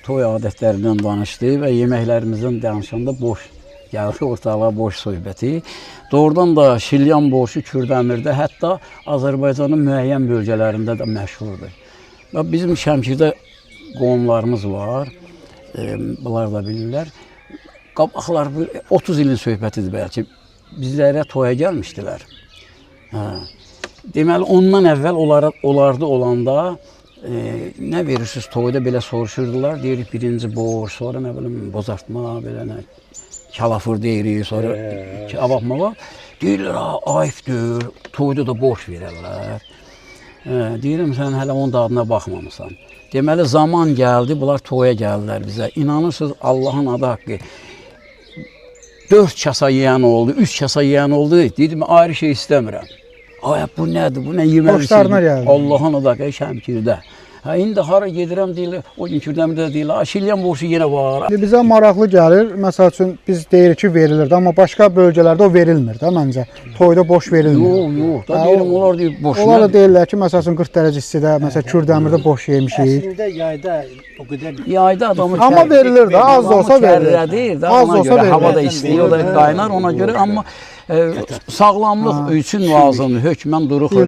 toy adətlərindən danışdı və yeməklərimizdən danışanda boş gəldi ortalığa boş söhbəti. Doğrudan da şilyan borşu Kürdəmirdə, hətta Azərbaycanın müəyyən bölgələrində də məşhurdur. Və bizim Şəmkirdə qohumlarımız var, bunlar da bilirlər. Qabaqlar 30 ilin söhbətidir bəlkə, bizlərə toya gəlmişdilər. Deməli, ondan əvvəl onlarda olanda nə verirsiniz toyda belə soruşurdular. Deyirik birinci borç, sonra nə bilim bozartma, belə nə kalafır deyirik, sonra avaqmağa. Deyirlər, ayıbdır, toyda da borç verərlər. Deyirəm, sən hələ onun dadına baxmamısan. Deməli, zaman gəldi, bunlar toya gəldilər bizə. İnanırsınız, Allahın adı haqqı. 4 kasa yeyən oldu, 3 kasa yeyən oldu. Dedim, ayrı şey istəmirəm. Ay, bu nədir, bu nə yeməli şeydir? Allahın adı haqqı, Şəmkirdə. İndi hara gedirəm deyirlər, o gün Kürdəmirdə deyirlər, şilyan borcu yenə var. Bizə maraqlı gəlir, məsəl üçün biz deyirik ki, verilirdi, amma başqa bölgələrdə o verilmir də məncə. Toyda boş verilmir. Yox, da deyirəm, onlar deyir, boş. Onlar da deyirlər ki, məsəl üçün 40 dərəcə istidə, məsələn, Kürdəmirdə boş yemişik. Əslində yayda o qədər... Yayda adamı Amma verilir də, az da olsa verilir. Az da olsa verilir. Havada istiyor, o da qaynar ona görə, amma sağlamlıq üçün lazımdır, hökmən duruq.